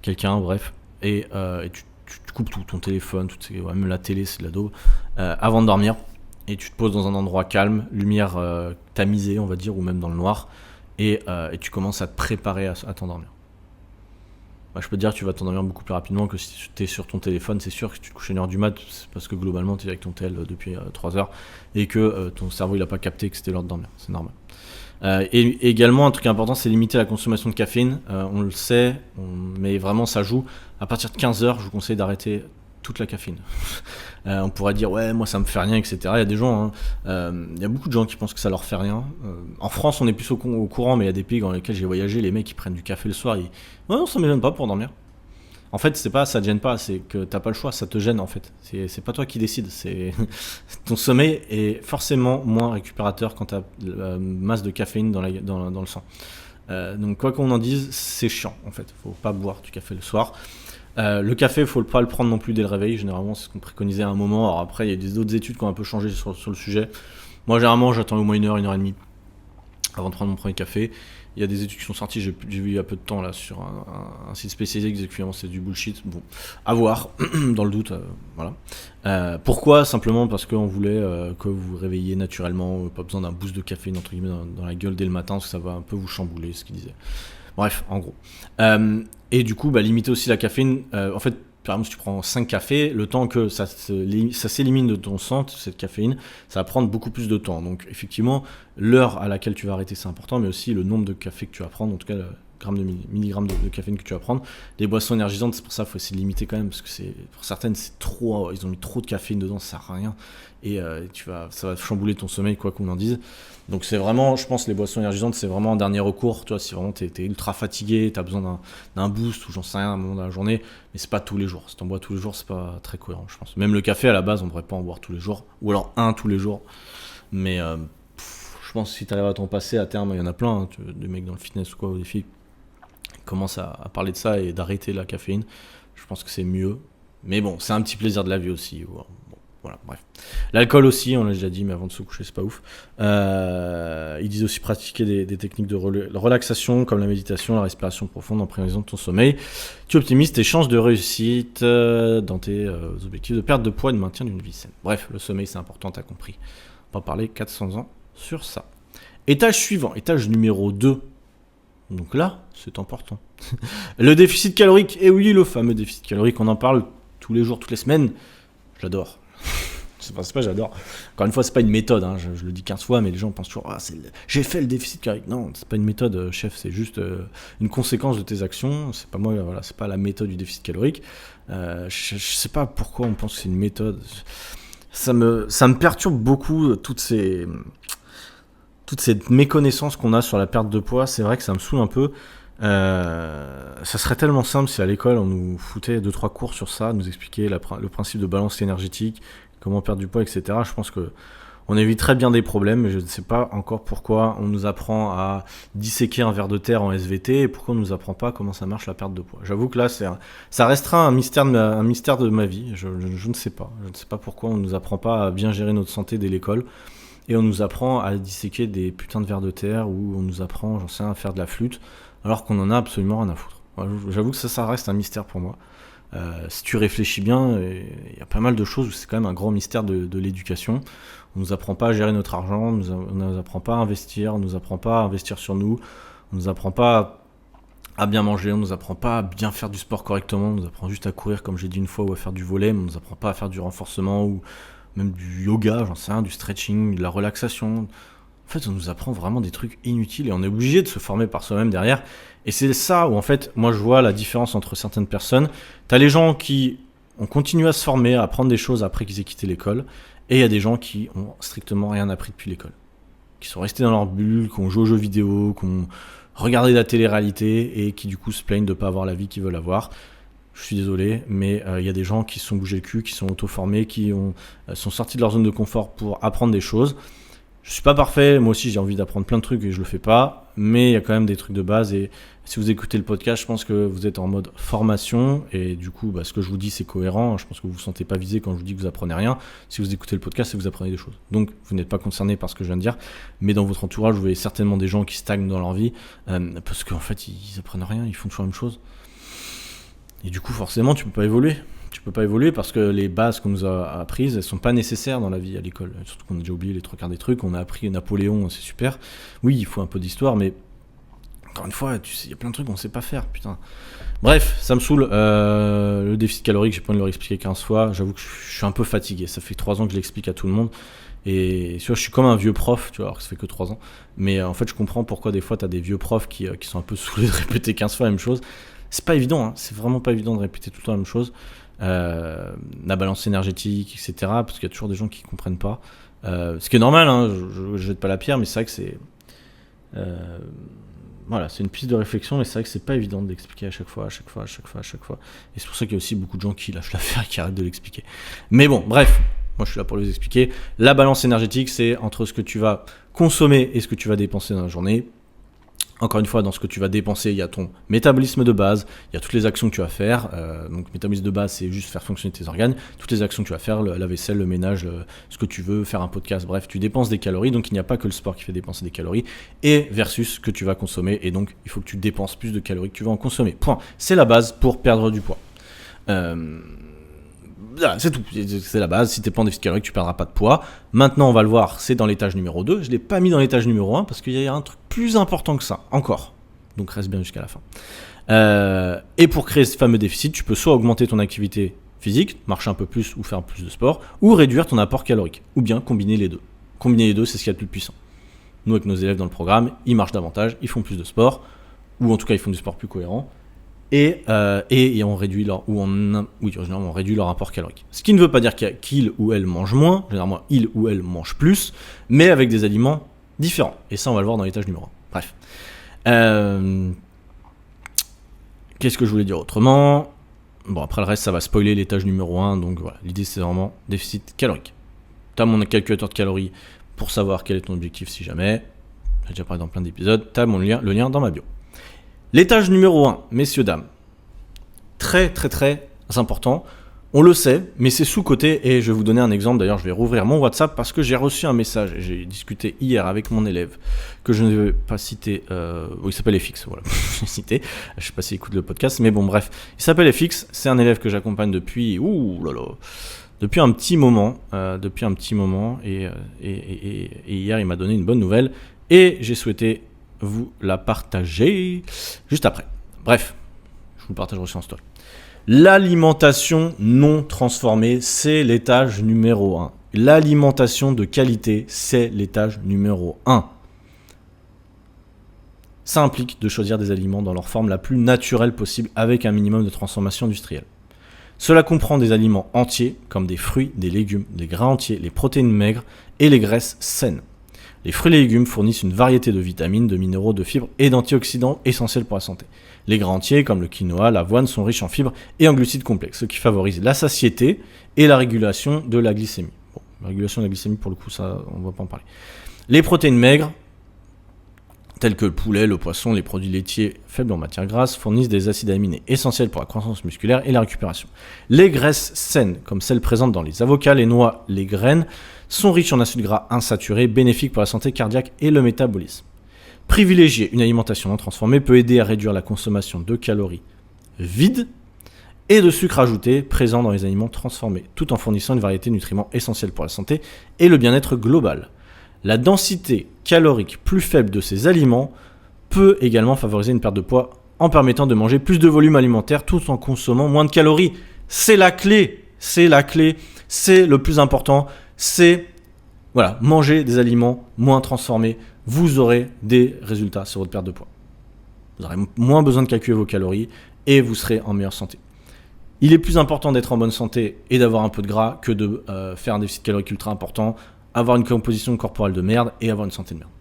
quelqu'un, bref, et tu coupes tout, ton téléphone, même la télé, c'est de la daube, avant de dormir, et tu te poses dans un endroit calme, lumière tamisée, on va dire, ou même dans le noir, et tu commences à te préparer à t'endormir. Je peux te dire que tu vas t'endormir beaucoup plus rapidement que si tu es sur ton téléphone. C'est sûr que si tu te couches à 1h du mat, c'est parce que globalement tu es avec ton tel depuis 3 heures et que ton cerveau il n'a pas capté que c'était l'heure de dormir, c'est normal. Et également un truc important, c'est limiter la consommation de caféine. On le sait, mais vraiment ça joue. À partir de 15 heures, je vous conseille d'arrêter toute la caféine. On pourrait dire ouais moi ça me fait rien, etc. Il y a des gens, il y a beaucoup de gens qui pensent que ça leur fait rien. En France on est plus au courant, mais il y a des pays dans lesquels j'ai voyagé, les mecs ils prennent du café le soir, ouais non ça me gêne pas pour dormir. En fait c'est pas ça te gêne pas, c'est que t'as pas le choix, ça te gêne en fait. C'est pas toi qui décides, c'est ton sommeil est forcément moins récupérateur quand t'as la masse de caféine dans le sang. Donc quoi qu'on en dise, c'est chiant en fait, faut pas boire du café le soir. Le café, faut pas le prendre non plus dès le réveil. Généralement, c'est ce qu'on préconisait à un moment. Alors après, il y a des autres études qui ont un peu changé sur le sujet. Moi, généralement, j'attends au moins 1 heure et demie avant de prendre mon premier café. Il y a des études qui sont sorties, j'ai vu il y a peu de temps là sur un site spécialisé qui disait que finalement c'est du bullshit. Bon, à voir, dans le doute, voilà. Pourquoi ? Simplement parce qu'on voulait que vous vous réveilliez naturellement, pas besoin d'un boost de caféine entre guillemets dans la gueule dès le matin, parce que ça va un peu vous chambouler, ce qu'il disait. Bref, en gros. Et du coup, limiter aussi la caféine. En fait, par exemple, si tu prends 5 cafés, le temps que ça s'élimine de ton sang, cette caféine, ça va prendre beaucoup plus de temps. Donc, effectivement, l'heure à laquelle tu vas arrêter, c'est important, mais aussi le nombre de cafés que tu vas prendre, en tout cas, milligrammes de caféine que tu vas prendre. Les boissons énergisantes, c'est pour ça qu'il faut essayer de limiter quand même, parce que pour certaines, c'est trop. Ils ont mis trop de caféine dedans, ça sert à rien. Et ça va chambouler ton sommeil, quoi qu'on en dise. Donc c'est vraiment, je pense, les boissons énergisantes, c'est vraiment un dernier recours. Tu vois, si vraiment t'es ultra fatigué, t'as besoin d'un boost ou j'en sais rien à un moment de la journée, mais c'est pas tous les jours. Si t'en bois tous les jours, c'est pas très cohérent, je pense. Même le café, à la base, on devrait pas en boire tous les jours, ou alors un tous les jours. Mais je pense que si t'arrives à t'en passer, à terme, il y en a plein, des mecs dans le fitness ou quoi, ou des filles qui commencent à parler de ça et d'arrêter la caféine. Je pense que c'est mieux. Mais bon, c'est un petit plaisir de la vie aussi. Bon, voilà, bref. L'alcool aussi, on l'a déjà dit, mais avant de se coucher, c'est pas ouf. Ils disent aussi pratiquer des techniques de relaxation, comme la méditation, la respiration profonde en prévision de ton sommeil. Tu optimises tes chances de réussite dans tes objectifs de perte de poids et de maintien d'une vie saine. Bref, le sommeil, c'est important, t'as compris. On va parler 400 ans sur ça. Étage suivant, étage numéro 2. Donc là, c'est important. Le déficit calorique. Et oui, le fameux déficit calorique, on en parle tous les jours, toutes les semaines. J'adore. C'est pas j'adore. Encore une fois, c'est pas une méthode, hein, je le dis 15 fois, mais les gens pensent toujours j'ai fait le déficit calorique. Non, c'est pas une méthode, chef, c'est juste une conséquence de tes actions. C'est pas moi, voilà, c'est pas la méthode du déficit calorique. Je sais pas pourquoi on pense que c'est une méthode. Ça me perturbe beaucoup toute cette méconnaissance qu'on a sur la perte de poids. C'est vrai que ça me saoule un peu. Ça serait tellement simple si à l'école on nous foutait 2-3 cours sur ça, nous expliquer le principe de balance énergétique, comment perdre du poids, etc. Je pense que on éviterait bien des problèmes, mais je ne sais pas encore pourquoi on nous apprend à disséquer un ver de terre en SVT et pourquoi on nous apprend pas comment ça marche la perte de poids. J'avoue que là, ça restera un mystère de ma vie. Je ne sais pas. Je ne sais pas pourquoi on nous apprend pas à bien gérer notre santé dès l'école. Et on nous apprend à disséquer des putains de vers de terre ou on nous apprend, j'en sais rien, à faire de la flûte, alors qu'on en a absolument rien à foutre. J'avoue que ça reste un mystère pour moi. Si tu réfléchis bien, il y a pas mal de choses où c'est quand même un grand mystère de l'éducation. On nous apprend pas à gérer notre argent, on nous apprend pas à investir, on nous apprend pas à investir sur nous, on nous apprend pas à bien manger, on nous apprend pas à bien faire du sport correctement, on nous apprend juste à courir comme j'ai dit une fois ou à faire du volley, mais on nous apprend pas à faire du renforcement ou même du yoga, j'en sais rien, du stretching, de la relaxation. En fait, on nous apprend vraiment des trucs inutiles et on est obligé de se former par soi-même derrière. Et c'est ça où, en fait, moi, je vois la différence entre certaines personnes. T'as les gens qui ont continué à se former, à apprendre des choses après qu'ils aient quitté l'école. Et il y a des gens qui ont strictement rien appris depuis l'école. Qui sont restés dans leur bulle, qui ont joué aux jeux vidéo, qui ont regardé la télé-réalité et qui, du coup, se plaignent de ne pas avoir la vie qu'ils veulent avoir. Je suis désolé, mais il y a des gens qui se sont bougés le cul, qui sont auto-formés, qui sont sortis de leur zone de confort pour apprendre des choses. Je suis pas parfait, moi aussi j'ai envie d'apprendre plein de trucs et je le fais pas, mais il y a quand même des trucs de base et si vous écoutez le podcast, je pense que vous êtes en mode formation et du coup ce que je vous dis c'est cohérent, je pense que vous vous sentez pas visé quand je vous dis que vous apprenez rien. Si vous écoutez le podcast, c'est que vous apprenez des choses. Donc vous n'êtes pas concerné par ce que je viens de dire, mais dans votre entourage vous voyez certainement des gens qui stagnent dans leur vie parce qu'en fait ils apprennent rien, ils font toujours la même chose. Et du coup forcément tu peux pas évoluer. Tu peux pas évoluer parce que les bases qu'on nous a apprises, elles sont pas nécessaires dans la vie à l'école. Surtout qu'on a déjà oublié les 3 quarts des trucs. On a appris Napoléon, c'est super. Oui, il faut un peu d'histoire, mais encore une fois, tu sais, il y a plein de trucs qu'on sait pas faire, putain. Bref, ça me saoule. Le déficit calorique, j'ai pas envie de le réexpliquer 15 fois. J'avoue que je suis un peu fatigué. Ça fait 3 ans que je l'explique à tout le monde. Et tu vois, je suis comme un vieux prof, tu vois, alors que ça fait que 3 ans. Mais en fait, je comprends pourquoi des fois, t'as des vieux profs qui sont un peu saoulés de répéter 15 fois la même chose. C'est pas évident, hein. C'est vraiment pas évident de répéter tout le temps la même chose. la balance énergétique, etc. Parce qu'il y a toujours des gens qui ne comprennent pas. Ce qui est normal, hein, je ne jette pas la pierre, mais c'est vrai que c'est... voilà, c'est une piste de réflexion, mais c'est vrai que c'est pas évident de l'expliquer à chaque fois. Et c'est pour ça qu'il y a aussi beaucoup de gens qui lâchent l'affaire et qui arrêtent de l'expliquer. Mais bon, bref, moi je suis là pour les expliquer. La balance énergétique, c'est entre ce que tu vas consommer et ce que tu vas dépenser dans la journée. Encore une fois, dans ce que tu vas dépenser, il y a ton métabolisme de base, il y a toutes les actions que tu vas faire. Donc, métabolisme de base, c'est juste faire fonctionner tes organes. Toutes les actions que tu vas faire, la vaisselle, le ménage, ce que tu veux, faire un podcast, bref, tu dépenses des calories. Donc, il n'y a pas que le sport qui fait dépenser des calories. Et versus ce que tu vas consommer. Et donc, il faut que tu dépenses plus de calories que tu vas en consommer. Point. C'est la base pour perdre du poids. C'est tout, c'est la base. Si tu n'es pas en déficit calorique, tu ne perdras pas de poids. Maintenant, on va le voir, c'est dans l'étage numéro 2. Je ne l'ai pas mis dans l'étage numéro 1 parce qu'il y a un truc plus important que ça, encore. Donc reste bien jusqu'à la fin. Et pour créer ce fameux déficit, tu peux soit augmenter ton activité physique, marcher un peu plus ou faire plus de sport, ou réduire ton apport calorique, ou bien combiner les deux. Combiner les deux, c'est ce qu'il y a de plus puissant. Nous, avec nos élèves dans le programme, ils marchent davantage, ils font plus de sport, ou en tout cas, ils font du sport plus cohérent. Et on réduit on réduit leur apport calorique. Ce qui ne veut pas dire qu'il ou elle mange moins, généralement il ou elle mange plus, mais avec des aliments différents. Et ça, on va le voir dans l'étage numéro 1. Bref. Qu'est-ce que je voulais dire autrement ? Bon, après le reste, ça va spoiler l'étage numéro 1, donc voilà. L'idée, c'est vraiment déficit calorique. Tu as mon calculateur de calories pour savoir quel est ton objectif si jamais. J'ai déjà parlé dans plein d'épisodes. Tu as le lien dans ma bio. L'étage numéro 1, messieurs, dames, très très très important, on le sait, mais c'est sous-coté et je vais vous donner un exemple. D'ailleurs, je vais rouvrir mon WhatsApp parce que j'ai reçu un message, j'ai discuté hier avec mon élève, que je ne vais pas citer, il s'appelle FX, voilà, je l'ai cité, je ne sais pas s'il écoute le podcast, mais bon bref, il s'appelle FX, c'est un élève que j'accompagne depuis, depuis un petit moment, et hier il m'a donné une bonne nouvelle et j'ai souhaité vous la partager juste après. Bref, je vous le partagerai aussi en story. L'alimentation non transformée, c'est l'étage numéro 1. L'alimentation de qualité, c'est l'étage numéro 1. Ça implique de choisir des aliments dans leur forme la plus naturelle possible avec un minimum de transformation industrielle. Cela comprend des aliments entiers comme des fruits, des légumes, des grains entiers, les protéines maigres et les graisses saines. Les fruits et les légumes fournissent une variété de vitamines, de minéraux, de fibres et d'antioxydants essentiels pour la santé. Les grains entiers, comme le quinoa, l'avoine, sont riches en fibres et en glucides complexes, ce qui favorise la satiété et la régulation de la glycémie. Bon, la régulation de la glycémie, pour le coup, ça, on ne va pas en parler. Les protéines maigres, tels que le poulet, le poisson, les produits laitiers faibles en matière grasse, fournissent des acides aminés essentiels pour la croissance musculaire et la récupération. Les graisses saines, comme celles présentes dans les avocats, les noix, les graines, sont riches en acides gras insaturés, bénéfiques pour la santé cardiaque et le métabolisme. Privilégier une alimentation non transformée peut aider à réduire la consommation de calories vides et de sucres ajoutés présents dans les aliments transformés, tout en fournissant une variété de nutriments essentiels pour la santé et le bien-être global. La densité calorique plus faible de ces aliments peut également favoriser une perte de poids en permettant de manger plus de volume alimentaire tout en consommant moins de calories. C'est la clé, c'est le plus important, c'est manger des aliments moins transformés. Vous aurez des résultats sur votre perte de poids. Vous aurez moins besoin de calculer vos calories et vous serez en meilleure santé. Il est plus important d'être en bonne santé et d'avoir un peu de gras que de faire un déficit calorique ultra important, avoir une composition corporelle de merde et avoir une santé de merde.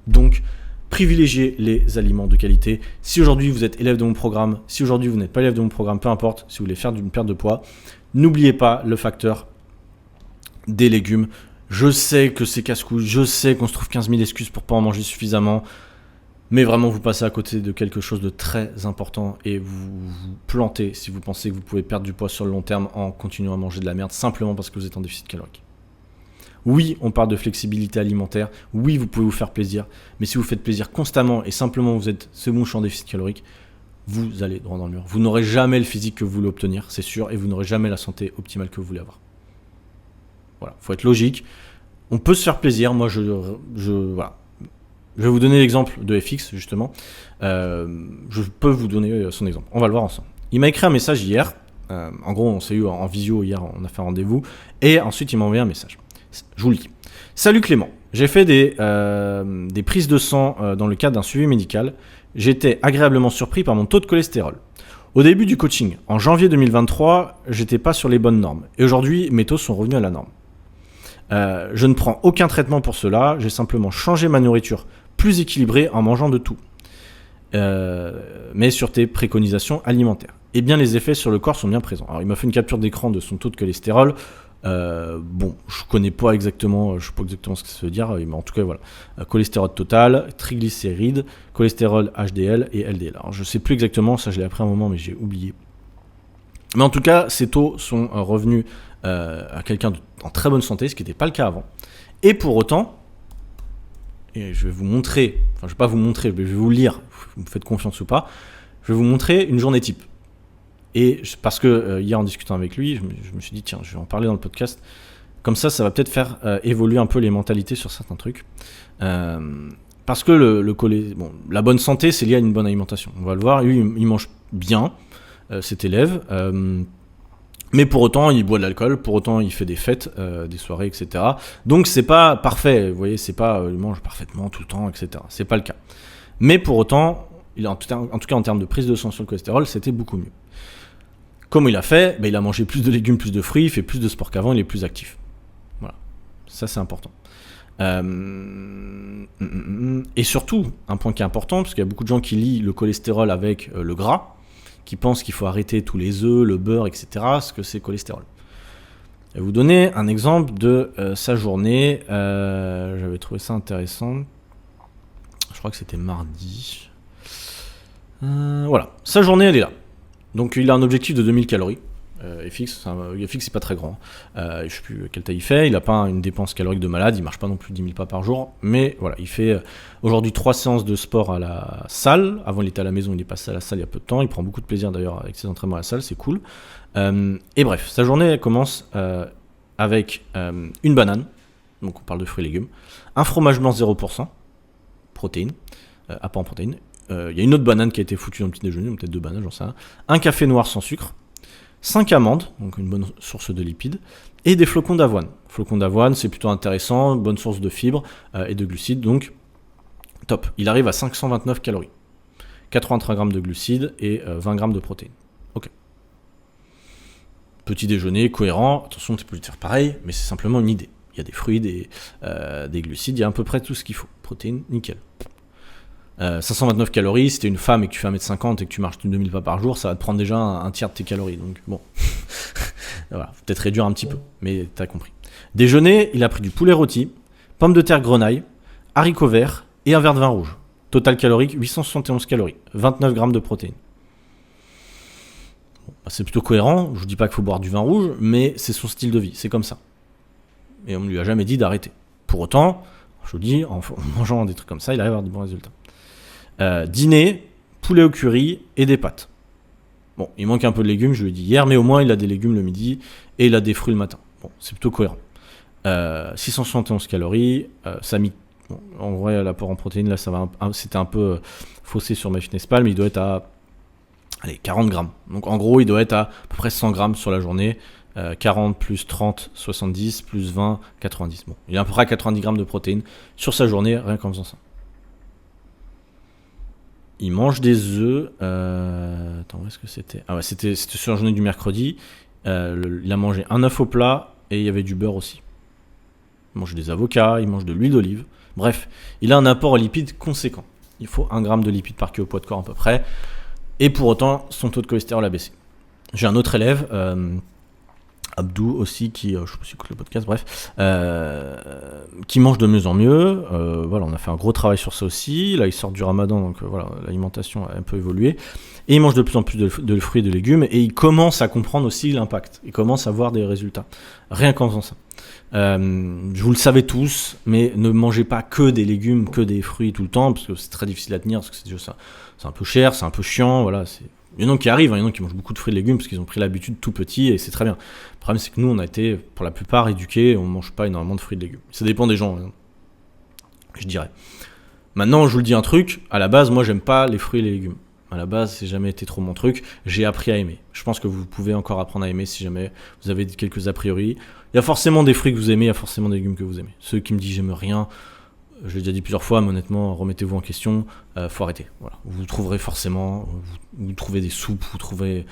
Donc, privilégiez les aliments de qualité. Si aujourd'hui vous êtes élève de mon programme, si aujourd'hui vous n'êtes pas élève de mon programme, peu importe, si vous voulez faire d'une perte de poids, n'oubliez pas le facteur des légumes. Je sais que c'est casse-couille, je sais qu'on se trouve 15 000 excuses pour pas en manger suffisamment, mais vraiment vous passez à côté de quelque chose de très important et vous vous plantez si vous pensez que vous pouvez perdre du poids sur le long terme en continuant à manger de la merde simplement parce que vous êtes en déficit calorique. Oui, on parle de flexibilité alimentaire, oui, vous pouvez vous faire plaisir, mais si vous faites plaisir constamment et simplement vous êtes ce mouche en déficit calorique, vous allez droit dans le mur. Vous n'aurez jamais le physique que vous voulez obtenir, c'est sûr, et vous n'aurez jamais la santé optimale que vous voulez avoir. Voilà, faut être logique. On peut se faire plaisir. Moi, je vais vous donner l'exemple de FX, justement. Je peux vous donner son exemple. On va le voir ensemble. Il m'a écrit un message hier. En gros, on s'est eu en visio hier, on a fait un rendez-vous. Et ensuite, il m'a envoyé un message. Je vous le dis. Salut Clément. J'ai fait des prises de sang dans le cadre d'un suivi médical. J'étais agréablement surpris par mon taux de cholestérol. Au début du coaching, en janvier 2023, j'étais pas sur les bonnes normes. Et aujourd'hui, mes taux sont revenus à la norme. Je ne prends aucun traitement pour cela, j'ai simplement changé ma nourriture plus équilibrée en mangeant de tout. Mais sur tes préconisations alimentaires. Et bien les effets sur le corps sont bien présents. Alors il m'a fait une capture d'écran de son taux de cholestérol. Bon, je connais pas exactement, je sais pas exactement ce que ça veut dire, mais en tout cas voilà. Cholestérol total, triglycérides, cholestérol HDL et LDL. Alors je sais plus exactement, ça je l'ai appris à un moment mais j'ai oublié. Mais en tout cas, ces taux sont revenus à quelqu'un en très bonne santé, ce qui n'était pas le cas avant. Et pour autant, et je vais vous montrer, enfin je vais pas vous montrer, je vais vous lire, vous me faites confiance ou pas, je vais vous montrer une journée type. Et parce que hier en discutant avec lui, je me suis dit tiens, je vais en parler dans le podcast, comme ça va peut-être faire évoluer un peu les mentalités sur certains trucs. Parce que la bonne santé c'est lié à une bonne alimentation, on va le voir, lui il mange bien, cet élève, mais pour autant il boit de l'alcool, pour autant il fait des fêtes, des soirées, etc. Donc c'est pas parfait, vous voyez, c'est pas il mange parfaitement tout le temps, etc. C'est pas le cas. Mais pour autant, en tout cas en termes de prise de sang sur le cholestérol, c'était beaucoup mieux. Comment il a fait ? Il a mangé plus de légumes, plus de fruits, il fait plus de sport qu'avant, il est plus actif. Voilà, ça c'est important. Et surtout, un point qui est important, parce qu'il y a beaucoup de gens qui lient le cholestérol avec le gras, qui pensent qu'il faut arrêter tous les œufs, le beurre, etc., ce que c'est cholestérol. Je vais vous donner un exemple de sa journée. J'avais trouvé ça intéressant. Je crois que c'était mardi. Voilà, sa journée, elle est là. Donc il a un objectif de 2000 calories. FX, c'est pas très grand. Je sais plus quelle taille il fait. Il n'a pas une dépense calorique de malade. Il marche pas non plus 10 000 pas par jour. Mais voilà, il fait aujourd'hui 3 séances de sport à la salle. Avant, il était à la maison. Il est passé à la salle il y a peu de temps. Il prend beaucoup de plaisir d'ailleurs avec ses entraînements à la salle. C'est cool. Et bref, sa journée elle commence avec une banane. Donc on parle de fruits et légumes. Un fromage blanc 0%. Protéines. Apport en protéines. Il y a une autre banane qui a été foutue dans le petit déjeuner. Peut-être 2 bananes, j'en sais rien. Un café noir sans sucre. 5 amandes, donc une bonne source de lipides, et des flocons d'avoine. Flocons d'avoine, c'est plutôt intéressant, bonne source de fibres et de glucides, donc top. Il arrive à 529 calories, 83 grammes de glucides et 20 grammes de protéines. Ok. Petit déjeuner cohérent, attention, tu peux le faire pareil, mais c'est simplement une idée. Il y a des fruits, des glucides, il y a à peu près tout ce qu'il faut. Protéines, nickel. 529 calories, si t'es une femme et que tu fais 1m50 et que tu marches 2000 pas par jour, ça va te prendre déjà un tiers de tes calories. Donc bon, voilà, faut peut-être réduire un petit peu, mais t'as compris. Déjeuner, il a pris du poulet rôti, pommes de terre grenaille, haricots verts et un verre de vin rouge. Total calorique, 871 calories, 29 grammes de protéines. Bon, c'est plutôt cohérent, je vous dis pas qu'il faut boire du vin rouge, mais c'est son style de vie, c'est comme ça. Et on ne lui a jamais dit d'arrêter. Pour autant, je vous dis, en mangeant des trucs comme ça, il arrive à avoir de bons résultats. Dîner, poulet au curry et des pâtes. Bon, il manque un peu de légumes, je lui ai dit hier, mais au moins il a des légumes le midi et il a des fruits le matin. Bon, c'est plutôt cohérent. 671 calories, ça a mis, bon, en vrai l'apport en protéines là, c'était un peu faussé sur MyFitnessPal, mais il doit être à 40 grammes. Donc en gros, il doit être à peu près 100 grammes sur la journée. 40 plus 30, 70 plus 20, 90. Bon, il a à peu près 90 grammes de protéines sur sa journée, rien qu'en faisant ça. Il mange des œufs. Attends, où est-ce que c'était ? Ah ouais, c'était sur la journée du mercredi. Il a mangé un œuf au plat et il y avait du beurre aussi. Il mange des avocats, il mange de l'huile d'olive. Bref, il a un apport en lipides conséquent. Il faut 1 gramme de lipides par kilo poids de corps à peu près. Et pour autant, son taux de cholestérol a baissé. J'ai un autre élève, Abdou aussi, qui, je sais pas si écoute le podcast, bref, qui mange de mieux en mieux. Voilà, on a fait un gros travail sur ça aussi. Là, il sort du ramadan, donc voilà, l'alimentation a un peu évolué. Et il mange de plus en plus de fruits et de légumes, et il commence à comprendre aussi l'impact. Il commence à voir des résultats, rien qu'en faisant ça. Vous le savez tous, mais ne mangez pas que des légumes, que des fruits tout le temps, parce que c'est très difficile à tenir, parce que c'est un peu cher, c'est un peu chiant, voilà, il y en a qui arrivent, il y en a qui mangent beaucoup de fruits et légumes parce qu'ils ont pris l'habitude tout petit et c'est très bien. Le problème, c'est que nous, on a été, pour la plupart, éduqués, on ne mange pas énormément de fruits et légumes. Ça dépend des gens, hein, je dirais. Maintenant, je vous le dis un truc, à la base, moi, j'aime pas les fruits et les légumes. À la base, c'est jamais été trop mon truc. J'ai appris à aimer. Je pense que vous pouvez encore apprendre à aimer si jamais vous avez quelques a priori. Il y a forcément des fruits que vous aimez, il y a forcément des légumes que vous aimez. Ceux qui me disent j'aime rien, je l'ai déjà dit plusieurs fois, mais honnêtement, remettez-vous en question, faut arrêter. Voilà. Vous trouverez forcément, vous trouvez des soupes, vous trouvez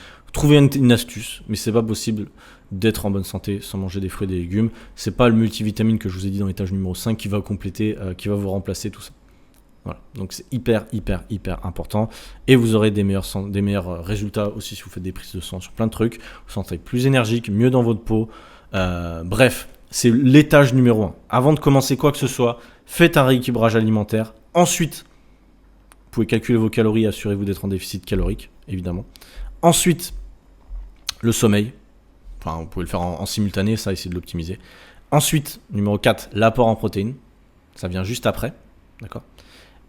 une astuce, mais c'est pas possible d'être en bonne santé sans manger des fruits et des légumes. C'est pas le multivitamine que je vous ai dit dans l'étage numéro 5 qui va compléter, qui va vous remplacer tout ça. Voilà. Donc c'est hyper important, et vous aurez des meilleurs résultats aussi si vous faites des prises de sang sur plein de trucs. Vous vous sentez plus énergique, mieux dans votre peau. Bref, c'est l'étage numéro 1. Avant de commencer quoi que ce soit, faites un rééquilibrage alimentaire. Ensuite, vous pouvez calculer vos calories, assurez-vous d'être en déficit calorique, évidemment. Ensuite, le sommeil. Enfin, vous pouvez le faire en simultané, ça, essayez de l'optimiser. Ensuite, numéro 4, l'apport en protéines. Ça vient juste après, d'accord ?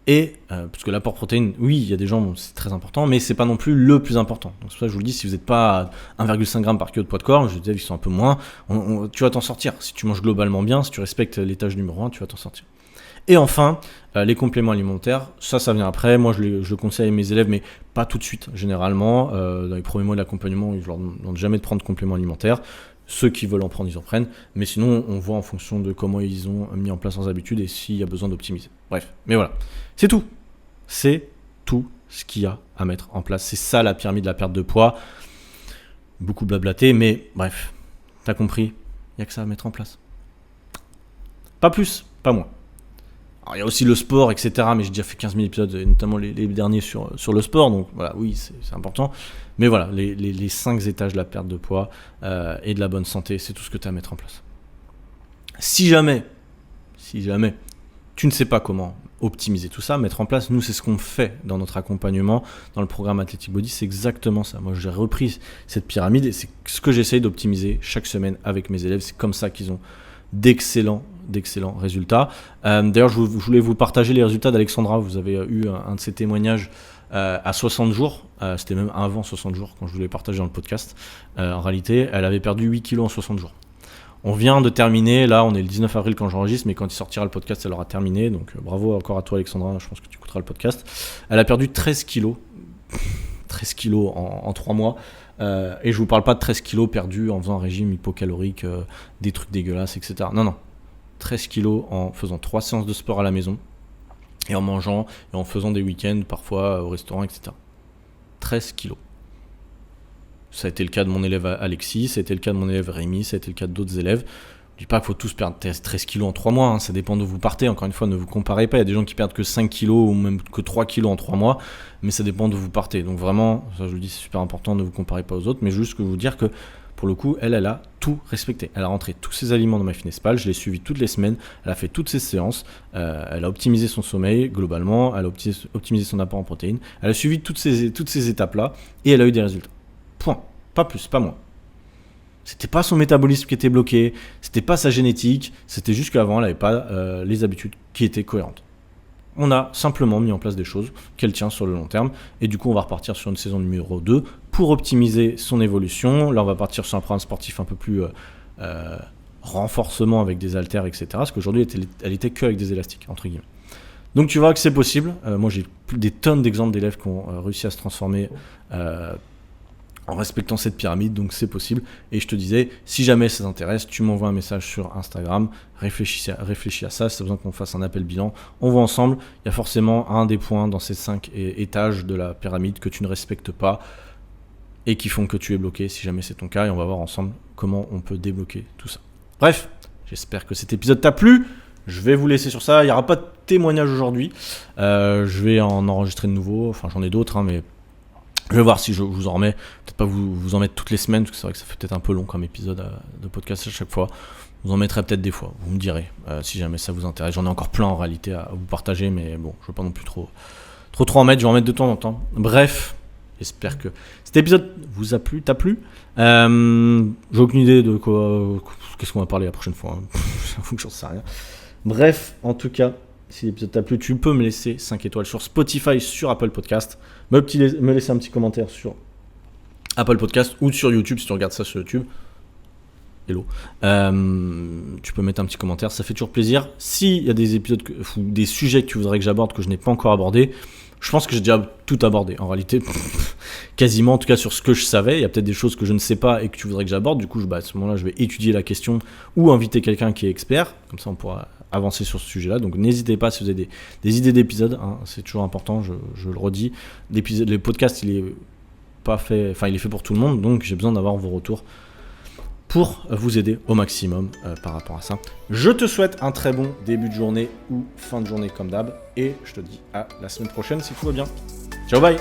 Et, parce que l'apport protéines, oui, il y a des gens, c'est très important, mais c'est pas non plus le plus important. Donc c'est pour ça que je vous le dis, si vous n'êtes pas à 1,5 g par kilo de poids de corps, je vous disais, ils sont un peu moins, tu vas t'en sortir. Si tu manges globalement bien, si tu respectes l'étage numéro 1, tu vas t'en sortir. Et enfin, les compléments alimentaires, ça vient après. Moi, je le conseille à mes élèves, mais pas tout de suite, généralement. Dans les premiers mois de l'accompagnement, je leur demande jamais de prendre de compléments alimentaires. Ceux qui veulent en prendre, ils en prennent. Mais sinon, on voit en fonction de comment ils ont mis en place leurs habitudes et s'il y a besoin d'optimiser. Bref, mais voilà. C'est tout. C'est tout ce qu'il y a à mettre en place. C'est ça la pyramide de la perte de poids. Beaucoup blablaté, mais bref. T'as compris, il n'y a que ça à mettre en place. Pas plus, pas moins. Alors, il y a aussi le sport, etc. Mais j'ai déjà fait 15 000 épisodes, notamment les derniers sur le sport. Donc voilà, oui, c'est important. Mais voilà, les 5 étages de la perte de poids et de la bonne santé, c'est tout ce que tu as à mettre en place. Si jamais, tu ne sais pas comment optimiser tout ça, mettre en place, nous, c'est ce qu'on fait dans notre accompagnement, dans le programme Athletic Body, c'est exactement ça. Moi, j'ai repris cette pyramide et c'est ce que j'essaye d'optimiser chaque semaine avec mes élèves. C'est comme ça qu'ils ont d'excellents résultats. D'ailleurs, je voulais vous partager les résultats d'Alexandra. Vous avez eu un de ses témoignages à 60 jours. C'était même avant 60 jours quand je voulais partager dans le podcast. En réalité, elle avait perdu 8 kilos en 60 jours. On vient de terminer, là on est le 19 avril quand j'enregistre, mais quand il sortira le podcast, elle aura terminé. Donc bravo encore à toi Alexandra, je pense que tu écouteras le podcast. Elle a perdu 13 kilos. 13 kilos en 3 mois. Et je vous parle pas de 13 kilos perdus en faisant un régime hypocalorique, des trucs dégueulasses, etc. Non. 13 kilos en faisant 3 séances de sport à la maison et en mangeant et en faisant des week-ends parfois au restaurant, etc. 13 kilos. Ça a été le cas de mon élève Alexis, ça a été le cas de mon élève Rémi, ça a été le cas d'autres élèves. Je dis pas qu'il faut tous perdre 13 kilos en 3 mois, hein, ça dépend d'où vous partez. Encore une fois, ne vous comparez pas. Il y a des gens qui perdent que 5 kilos ou même que 3 kilos en 3 mois, mais ça dépend d'où vous partez. Donc vraiment, ça je vous dis, c'est super important, ne vous comparez pas aux autres, mais juste que vous dire que pour le coup, elle a tout respecté. Elle a rentré tous ses aliments dans MyFitnessPal, je l'ai suivi toutes les semaines, elle a fait toutes ses séances, elle a optimisé son sommeil globalement, elle a optimisé son apport en protéines, elle a suivi toutes ces étapes-là et elle a eu des résultats. Point. Pas plus, pas moins. C'était pas son métabolisme qui était bloqué, c'était pas sa génétique, c'était juste qu'avant, elle n'avait pas les habitudes qui étaient cohérentes. On a simplement mis en place des choses qu'elle tient sur le long terme. Et du coup, on va repartir sur une saison numéro 2 pour optimiser son évolution. Là, on va partir sur un programme sportif un peu plus renforcement avec des haltères, etc. Parce qu'aujourd'hui, elle était que avec des élastiques, entre guillemets. Donc, tu vois que c'est possible. Moi, j'ai des tonnes d'exemples d'élèves qui ont réussi à se transformer en respectant cette pyramide, donc c'est possible. Et je te disais, si jamais ça t'intéresse, tu m'envoies un message sur Instagram, réfléchis à ça, si tu as besoin qu'on fasse un appel bilan, on voit ensemble. Il y a forcément un des points dans ces 5 étages de la pyramide que tu ne respectes pas et qui font que tu es bloqué, si jamais c'est ton cas, et on va voir ensemble comment on peut débloquer tout ça. Bref, j'espère que cet épisode t'a plu. Je vais vous laisser sur ça, il n'y aura pas de témoignage aujourd'hui, je vais en enregistrer de nouveaux, enfin j'en ai d'autres, hein, mais je vais voir si je vous en remets, peut-être pas vous en mettre toutes les semaines, parce que c'est vrai que ça fait peut-être un peu long comme épisode de podcast à chaque fois. Vous en mettrez peut-être des fois, vous me direz, si jamais ça vous intéresse. J'en ai encore plein en réalité à vous partager, mais bon, je ne veux pas non plus trop en mettre, je vais en mettre de temps en temps. Bref, j'espère que cet épisode vous a plu, t'a plu. J'ai aucune idée de quoi, qu'est-ce qu'on va parler la prochaine fois, hein. J'avoue que j'en sais rien. Bref, en tout cas, si l'épisode t'a plu, tu peux me laisser 5 étoiles sur Spotify, sur Apple Podcast, me laisser un petit commentaire sur Apple Podcast ou sur YouTube si tu regardes ça sur YouTube. Hello. Tu peux mettre un petit commentaire, ça fait toujours plaisir. S'il y a des épisodes ou des sujets que tu voudrais que j'aborde que je n'ai pas encore abordé, je pense que j'ai déjà tout abordé. En réalité, quasiment, en tout cas sur ce que je savais. Il y a peut-être des choses que je ne sais pas et que tu voudrais que j'aborde. Du coup, à ce moment-là, je vais étudier la question ou inviter quelqu'un qui est expert. Comme ça, on pourra avancer sur ce sujet-là. Donc n'hésitez pas si vous avez des idées d'épisodes, hein, c'est toujours important, je le redis. Les podcasts, il est fait pour tout le monde, donc j'ai besoin d'avoir vos retours pour vous aider au maximum par rapport à ça. Je te souhaite un très bon début de journée ou fin de journée comme d'hab, et je te dis à la semaine prochaine si tout va bien. Ciao, bye.